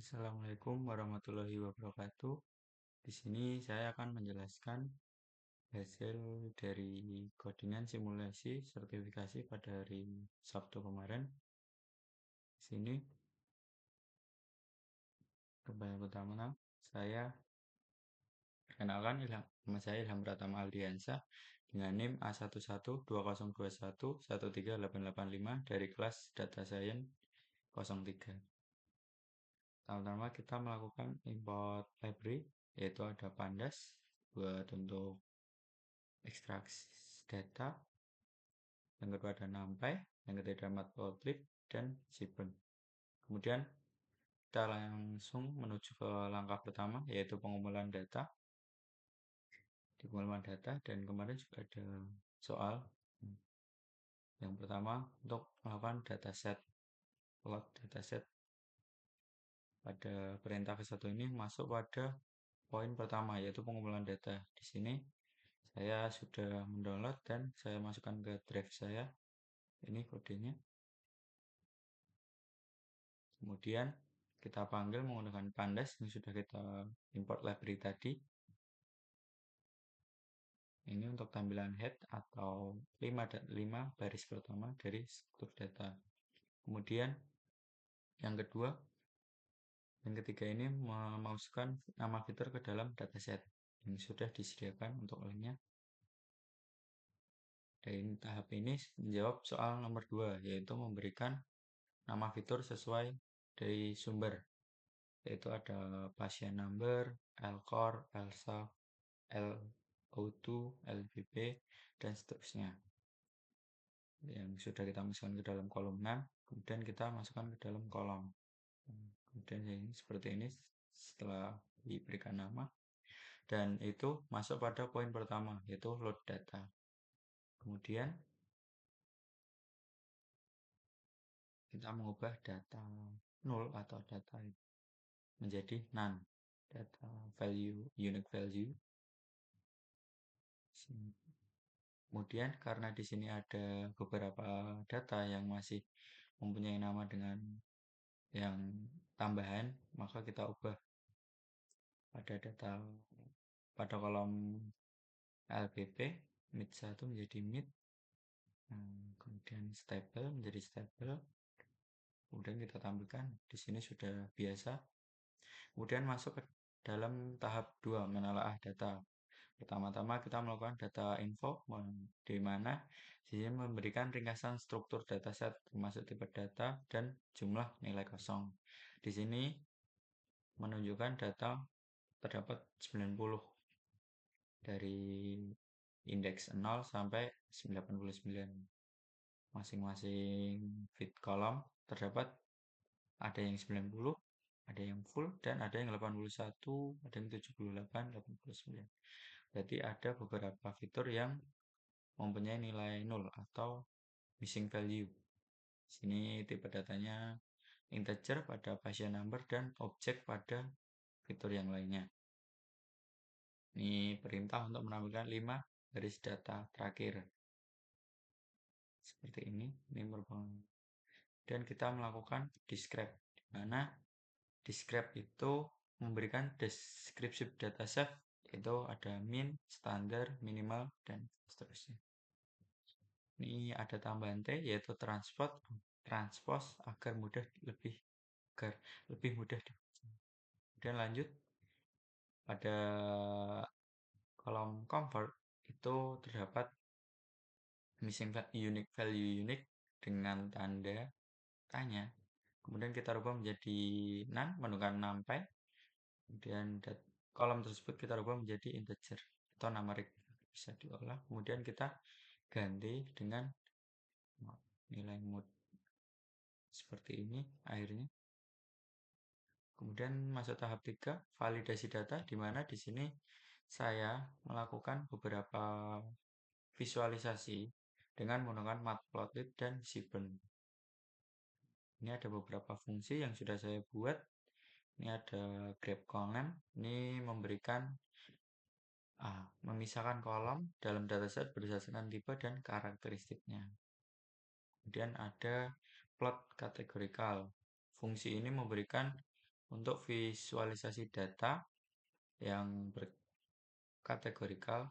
Assalamualaikum warahmatullahi wabarakatuh. Di sini saya akan menjelaskan hasil dari codingan simulasi sertifikasi pada hari Sabtu kemarin. Di sini pertama saya perkenalkan, nama saya Ilham Pratama Aldiansyah dengan NIM A112021138885 dari kelas Data Science 03. Pertama kita melakukan import library, yaitu ada Pandas buat untuk ekstraksi data, yang kedua ada NumPy, yang ketiga ada Matplotlib dan Sequent. Kemudian kita langsung menuju ke langkah pertama, yaitu pengumpulan data. Di pengumpulan data, dan kemarin juga ada soal. Yang pertama untuk melakukan dataset, load dataset. Pada perintah ke-1 ini masuk pada poin pertama, yaitu pengumpulan data. Di sini saya sudah mendownload dan saya masukkan ke drive saya. Ini kodenya. Kemudian kita panggil menggunakan Pandas yang sudah kita import library tadi. Ini untuk tampilan head atau 5 baris pertama dari struktur data. Kemudian yang ketiga ini memasukkan nama fitur ke dalam dataset yang sudah disediakan untuk lainnya. Dan tahap ini menjawab soal nomor 2, yaitu memberikan nama fitur sesuai dari sumber, yaitu ada pasien number, lcore, lsaf, LO2, LBP, dan seterusnya. Yang sudah kita masukkan ke dalam kolom 6, kemudian kita masukkan ke dalam kolom. Kemudian ini seperti ini setelah diberikan nama. Dan itu masuk pada poin pertama, yaitu load data. Kemudian kita mengubah data null atau data menjadi none, data value, unique value. Kemudian karena di sini ada beberapa data yang masih mempunyai nama dengan yang tambahan, maka kita ubah pada kolom LBP mid 1 menjadi mid, kemudian stable menjadi stable. Kemudian kita tampilkan di sini sudah biasa. Kemudian masuk ke dalam tahap 2, menelaah data. Pertama-tama kita melakukan data info, di mana dia memberikan ringkasan struktur dataset termasuk tipe data dan jumlah nilai kosong. Di sini menunjukkan data terdapat 90 dari indeks 0 sampai 99. Masing-masing feed kolom terdapat ada yang 90, ada yang full, dan ada yang 81, ada yang 78, 89. Berarti ada beberapa fitur yang mempunyai nilai 0 atau missing value. Sini tipe datanya integer pada pasien number dan objek pada fitur yang lainnya. Ini perintah untuk menampilkan 5 garis data terakhir. Seperti ini merupakan. Dan kita melakukan describe, di mana describe itu memberikan descriptive dataset, itu ada min, standar, minimal, dan seterusnya. Ini ada tambahan T, yaitu transpose agar lebih mudah. Kemudian lanjut pada kolom convert itu terdapat missing unique value unique dengan tanda tanya. Kemudian kita rubah menjadi none menggunakan NumPy. Kemudian kolom tersebut kita rubah menjadi integer atau nama bisa diolah. Kemudian kita ganti dengan nilai mode seperti ini akhirnya. Kemudian masuk tahap 3, validasi data, di mana di sini saya melakukan beberapa visualisasi dengan menggunakan Matplotlib dan Sequent. Ini ada beberapa fungsi yang sudah saya buat. Ini ada grab column, ini memisahkan kolom dalam dataset berdasarkan tipe dan karakteristiknya. Kemudian ada plot kategorikal. Fungsi ini memberikan untuk visualisasi data yang berkategorikal,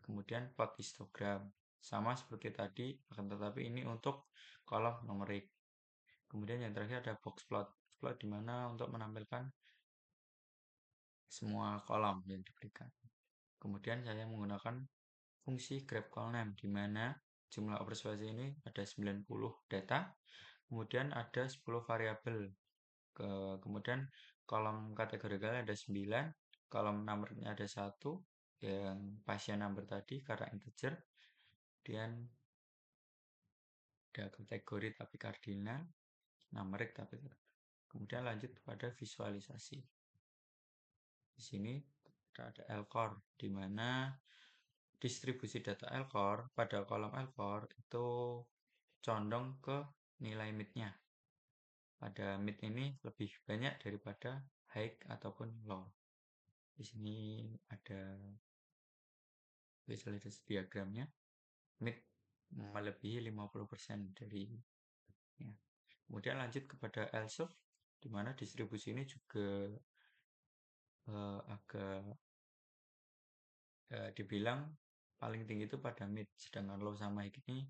kemudian plot histogram. Sama seperti tadi, akan tetapi ini untuk kolom numerik. Kemudian yang terakhir ada box plot. Plot di mana untuk menampilkan semua kolom yang diberikan. Kemudian saya menggunakan fungsi grab call name di mana jumlah observasi ini ada 90 data, kemudian ada 10 variabel. Kemudian kolom kategorical ada 9, kolom numbernya ada 1, yang pasien number tadi karena integer, kemudian ada kategori tapi kardinal, numerik tapi kemudian lanjut pada visualisasi. Di sini ada L-core, di mana distribusi data L-core pada kolom L-core itu condong ke nilai mid-nya. Pada mid ini lebih banyak daripada high ataupun low. Di sini ada visualisasi diagramnya. Mid melebihi 50% dari ya. Kemudian lanjut kepada L-sub, di mana distribusi ini juga agak dibilang paling tinggi itu pada mid, sedangkan low sama high ini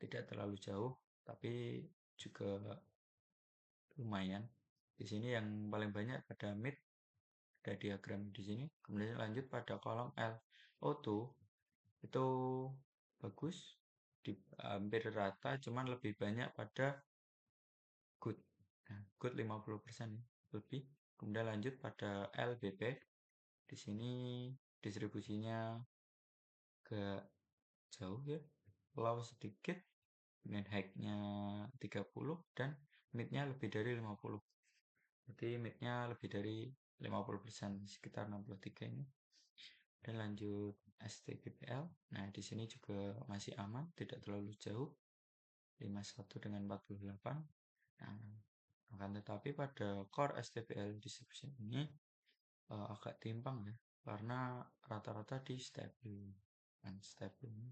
tidak terlalu jauh, tapi juga lumayan. Di sini yang paling banyak pada mid, ada diagram di sini. Kemudian lanjut pada kolom LO2, itu bagus, hampir rata, cuman lebih banyak pada good. Nah, good 50% lebih. Kemudian lanjut pada LBP. Di sini distribusinya agak jauh ya, low sedikit, kemudian high-nya 30 dan mid-nya lebih dari 50. Berarti mid-nya lebih dari 50%, sekitar 63 ini. Dan lanjut STPPL. Nah, di sini juga masih aman, tidak terlalu jauh. 51 dengan 48. Nah, akan tetapi pada core STPL distribution ini agak timpang ya, karena rata-rata di stable. Dan stable ini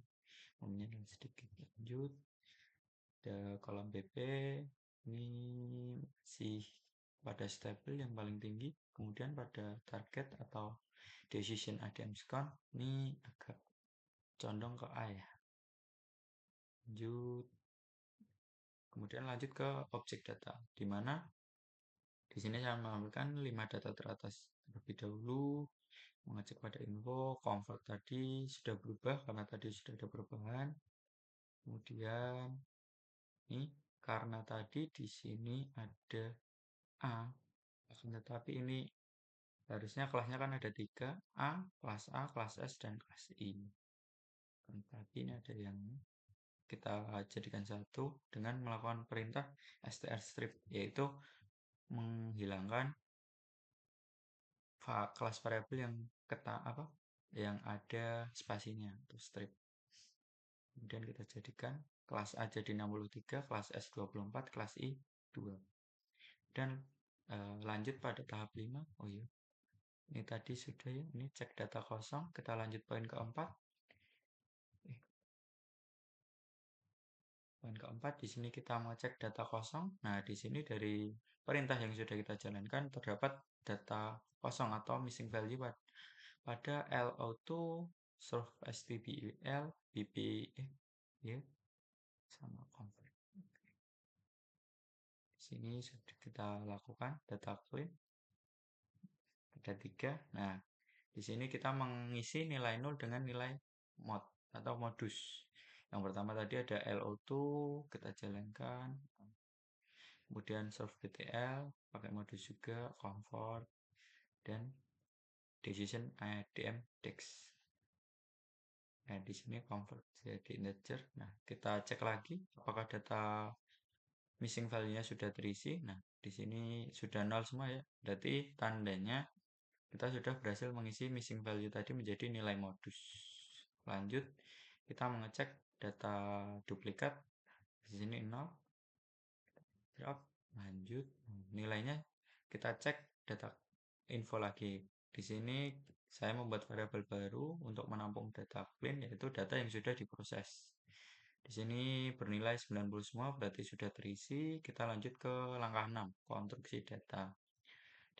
mempunyai sedikit. Lanjut ada kolom BP, ini masih pada stable yang paling tinggi. Kemudian pada target atau decision ADM score ini agak condong ke A ya. Lanjut, kemudian lanjut ke objek data, di mana di sini saya mengambilkan 5 data teratas terlebih dahulu. Mengecek pada info, convert tadi sudah berubah karena tadi sudah ada perubahan. Kemudian ini karena tadi di sini ada A, akan tetapi ini harusnya kelasnya kan ada 3, A, kelas A, kelas S, dan kelas I. Tapi ini ada yang kita jadikan satu dengan melakukan perintah str strip, yaitu menghilangkan kelas variabel yang ada spasinya atau strip. Kemudian kita jadikan kelas A jadi 63, kelas S 24, kelas I 2. Dan lanjut pada tahap 5. Oh iya, ini tadi sudah ya, ini cek data kosong. Kita lanjut poin keempat. Poin keempat, di sini kita mengecek data kosong. Nah, di sini dari perintah yang sudah kita jalankan terdapat data kosong atau missing value pada LO2 serve STBL BP ya sama convert. Di sini sudah kita lakukan data clean. Ada 3. Nah, di sini kita mengisi nilai 0 dengan nilai mod atau modus. Yang pertama tadi ada LO2, kita jalankan. Kemudian solve BTL, pakai modus juga, comfort, dan decision ADM DEX. Nah, di sini convert jadi integer. Nah, kita cek lagi apakah data missing value-nya sudah terisi. Nah, di sini sudah 0 semua ya. Berarti tandanya kita sudah berhasil mengisi missing value tadi menjadi nilai modus. Lanjut, kita mengecek data duplikat. Di sini 0. Drop, lanjut. Nilainya kita cek data info lagi. Di sini saya membuat variabel baru untuk menampung data clean, yaitu data yang sudah diproses. Di sini bernilai 90 semua, berarti sudah terisi. Kita lanjut ke langkah 6, konstruksi data.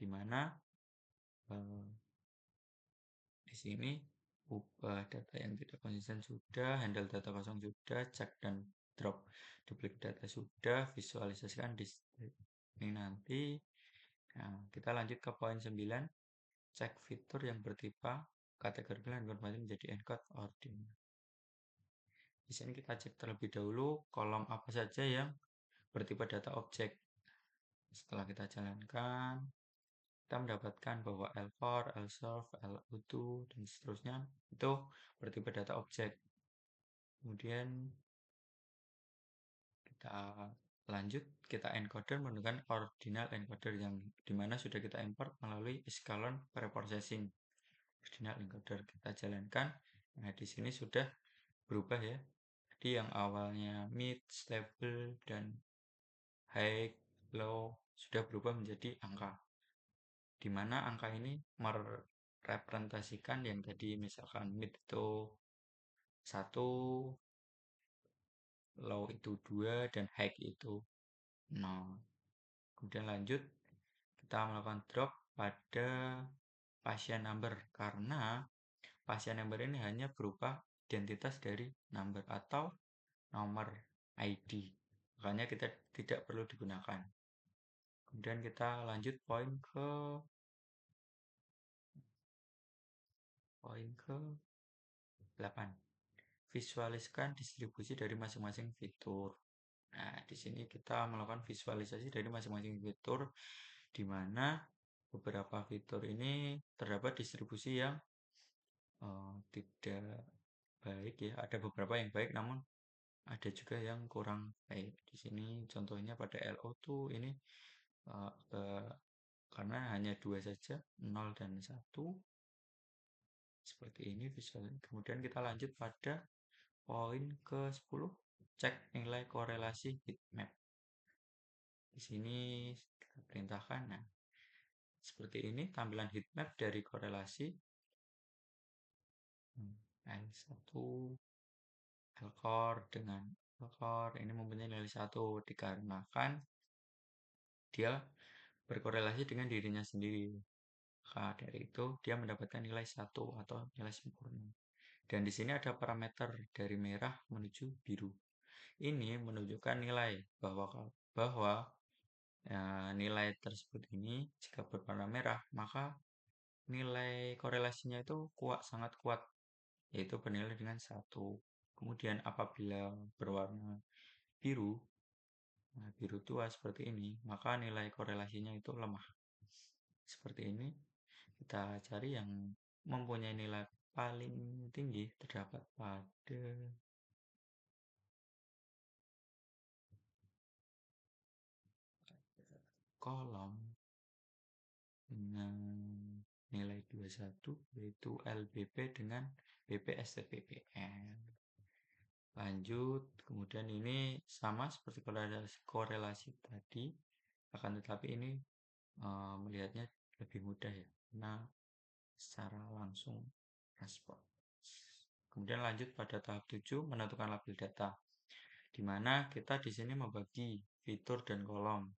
di mana di sini ubah data yang tidak konsisten sudah, handle data kosong sudah, cek dan drop duplicate data sudah, visualisasikan di ini nanti. Nah, kita lanjut ke poin 9, cek fitur yang bertipe kategori dan konversi menjadi encode ordinal. Di sini kita cek terlebih dahulu kolom apa saja yang bertipe data objek. Setelah kita jalankan, kita mendapatkan bahwa L4, Lsolve, L2, dan seterusnya itu bertipe data objek. Kemudian kita lanjut, kita encoder menggunakan ordinal encoder yang dimana sudah kita import melalui Scalon preprocessing. Ordinal encoder kita jalankan. Nah, di sini sudah berubah ya. Jadi yang awalnya mid, stable, dan high, low sudah berubah menjadi angka. Di mana angka ini merepresentasikan yang tadi misalkan mid itu 1, low itu 2, dan high itu 0. Kemudian lanjut, kita melakukan drop pada pasien number karena pasien number ini hanya berupa identitas dari number atau nomor ID. Makanya kita tidak perlu digunakan. Kemudian kita lanjut poin ke 8. Visualiskan distribusi dari masing-masing fitur. Nah, di sini kita melakukan visualisasi dari masing-masing fitur, di mana beberapa fitur ini terdapat distribusi yang tidak baik ya. Ada beberapa yang baik, namun ada juga yang kurang baik. Di sini contohnya pada LO tuh ini karena hanya 2 saja, 0 dan 1. Seperti ini visualnya. Kemudian kita lanjut pada poin ke-10, cek nilai korelasi heatmap. Di sini kita perintahkan, nah, seperti ini tampilan heatmap dari korelasi L1 L-core dengan L-core ini mempunyai nilai 1 dikarenakan dia berkorelasi dengan dirinya sendiri. Maka dari itu dia mendapatkan nilai 1 atau nilai sempurna. Dan di sini ada parameter dari merah menuju biru. Ini menunjukkan nilai bahwa nilai tersebut ini jika berwarna merah, maka nilai korelasinya itu sangat kuat, yaitu bernilai dengan 1. Kemudian apabila berwarna biru, nah biru tua seperti ini, maka nilai korelasinya itu lemah. Seperti ini, kita cari yang mempunyai nilai paling tinggi terdapat pada kolom dengan nilai 21, yaitu LBP dengan BPSTPPL. Lanjut, kemudian ini sama seperti korelasi tadi, akan tetapi ini melihatnya lebih mudah ya, karena secara langsung respon. Kemudian lanjut pada tahap 7, menentukan label data, di mana kita di sini membagi fitur dan kolom.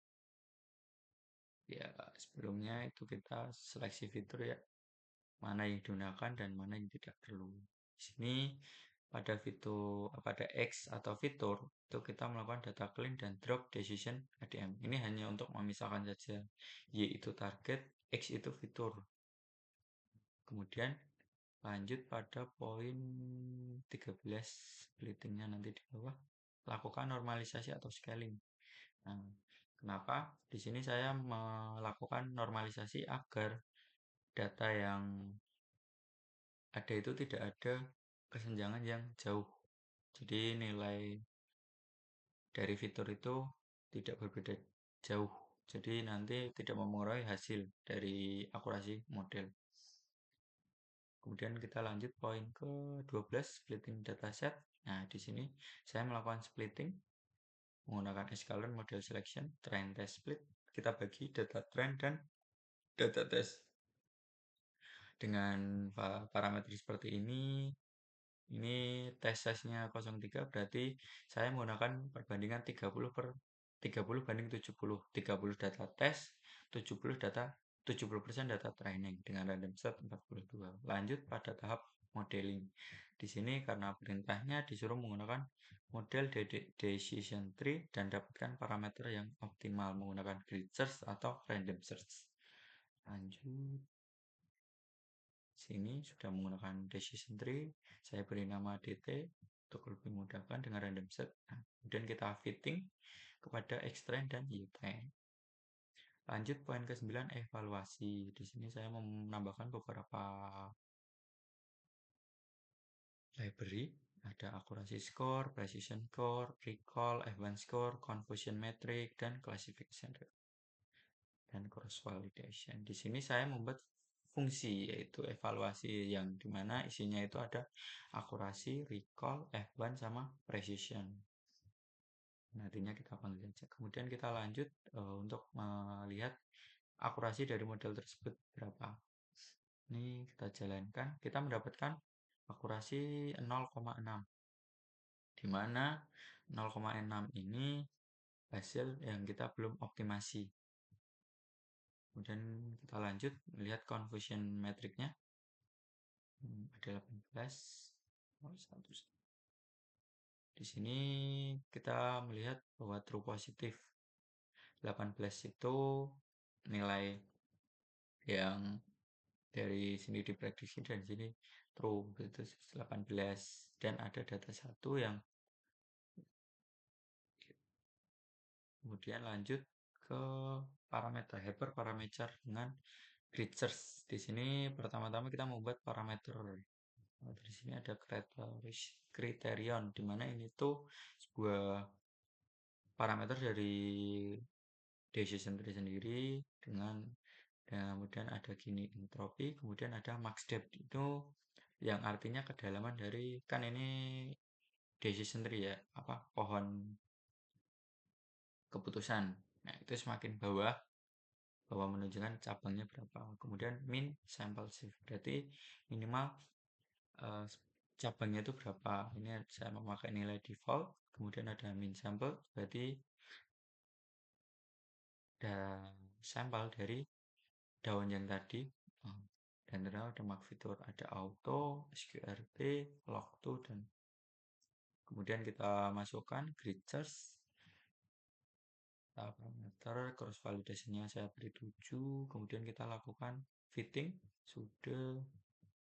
Ya, sebelumnya itu kita seleksi fitur ya, mana yang digunakan dan mana yang tidak perlu. Di sini pada X atau fitur itu kita melakukan data clean dan drop decision ADM. Ini hanya untuk memisahkan saja. Y itu target, X itu fitur. Kemudian lanjut pada poin 13, splittingnya nanti di bawah. Lakukan normalisasi atau scaling. Nah, kenapa? Di sini saya melakukan normalisasi agar data yang ada itu tidak ada kesenjangan yang jauh. Jadi nilai dari fitur itu tidak berbeda jauh. Jadi nanti tidak mempengaruhi hasil dari akurasi model. Kemudian kita lanjut poin ke-12, splitting dataset. Nah, di sini saya melakukan splitting menggunakan Scalon model selection, trend test split. Kita bagi data trend dan data test dengan parameter seperti ini. Ini tes size-nya 03, berarti saya menggunakan perbandingan 30 banding 70. 30 data tes, 70 data 70% data training dengan random set 42. Lanjut pada tahap modeling. Di sini karena perintahnya disuruh menggunakan model decision tree dan dapatkan parameter yang optimal menggunakan grid search atau random search. Lanjut. Sini sudah menggunakan decision tree. Saya beri nama DT untuk lebih mudahkan dengan random set. Nah, kemudian kita fitting kepada X-train dan Y-train. Lanjut poin ke-9, evaluasi. Di sini saya mau menambahkan beberapa library. Ada accuracy score, precision score, recall, F1 score, confusion metric, dan classification dan cross validation. Di sini saya membuat fungsi yaitu evaluasi yang dimana isinya itu ada akurasi, recall, F1 sama precision. Nantinya kita panggil saja. Kemudian kita lanjut untuk melihat akurasi dari model tersebut berapa. Ini kita jalankan, kita mendapatkan akurasi 0,6. Di mana 0,6 ini hasil yang kita belum optimasi. Kemudian kita lanjut melihat confusion metricnya. Ada 18. Di sini kita melihat bahwa true positif 18 itu nilai yang dari sini diprediksi dan sini true itu 18 dan ada data satu yang kemudian lanjut ke parameter hyperparameter dengan grid search. Di sini pertama-tama kita membuat parameter. Di sini ada kriterion di mana ini tuh sebuah parameter dari decision tree sendiri dengan kemudian ada gini entropi, kemudian ada max depth itu yang artinya kedalaman dari kan ini decision tree ya, apa pohon keputusan. Nah, itu semakin bawah menunjukkan cabangnya berapa. Kemudian min sample shift berarti minimal cabangnya itu berapa. Ini saya memakai nilai default. Kemudian ada min sample berarti ada sampel dari daun yang tadi. Dan ternyata ada mark fitur, ada auto, sqrt, log2 dan kemudian kita masukkan grid search. Parameter cross validasinya saya beri 7. Kemudian kita lakukan fitting. Sudah.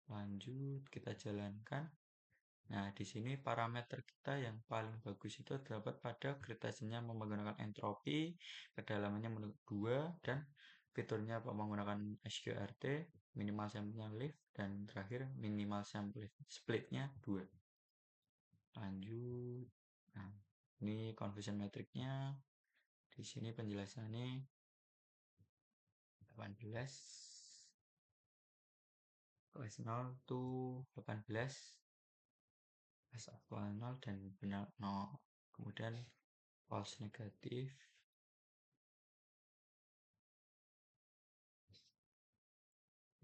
Lanjut kita jalankan. Nah, di sini parameter kita yang paling bagus itu terdapat pada gradasinya menggunakan entropi, kedalamannya menurut 2 dan fiturnya menggunakan sqrt, minimal sampelnya lift dan terakhir minimal sample splitnya 2. Lanjut. Nah, ini confusion metricnya. Di sini penjelasannya 18 kelas 0 to 18 kelas aktual 0 dan benar 0. Kemudian false negatif.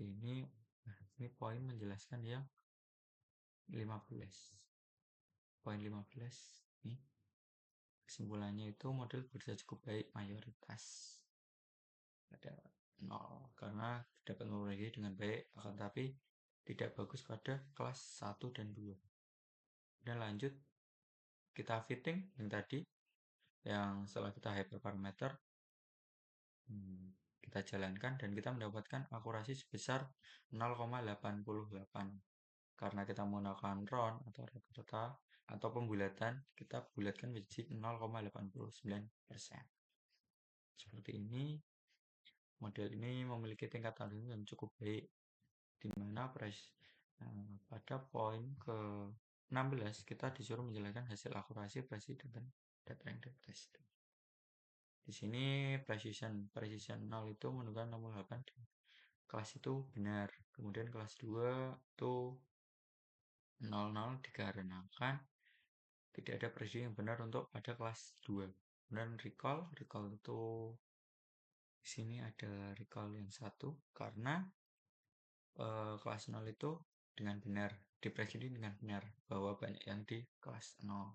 Ini poin menjelaskan yang 15. Poin 15 ini kesimpulannya itu model bekerja cukup baik mayoritas. Ada 0 karena dapat memperoleh dengan baik akan tapi tidak bagus pada kelas 1 dan 2. Dan lanjut kita fitting yang tadi yang setelah kita hyperparameter kita jalankan dan kita mendapatkan akurasi sebesar 0,88 karena kita menggunakan round atau rata-rata atau pembulatan kita bulatkan menjadi 0,89%. Seperti ini model ini memiliki tingkat tanding yang cukup baik di mana pada poin ke 16 kita disuruh menjelaskan hasil akurasi precision dan data yang test. Di sini precision 0 itu menunjukkan 68 kelas itu benar. Kemudian kelas 2 itu 00 dikarenakan tidak ada precision yang benar untuk pada kelas 2. Dan recall itu di sini ada recall yang satu karena kelas 0 itu dengan benar dipresidi dengan benar bahwa banyak yang di kelas 0.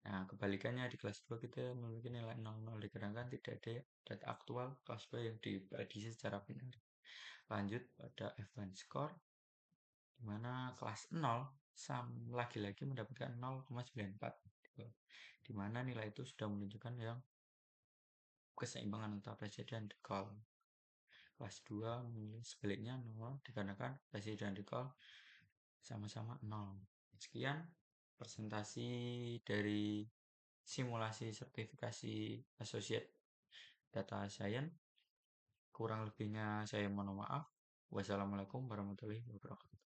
Nah, kebalikannya di kelas 2 kita memiliki nilai 00 dikarenakan tidak ada data aktual kelas 2 yang diprediksi secara benar. Lanjut pada advance score, di mana kelas 0 lagi-lagi mendapatkan 0,94, di mana nilai itu sudah menunjukkan yang keseimbangan antara presiden dan recall. Kelas 2 sebaliknya 0 dikarenakan presiden dan recall sama-sama 0. Sekian presentasi dari simulasi sertifikasi Associate Data Science. Kurang lebihnya saya mohon maaf. Wassalamualaikum warahmatullahi wabarakatuh.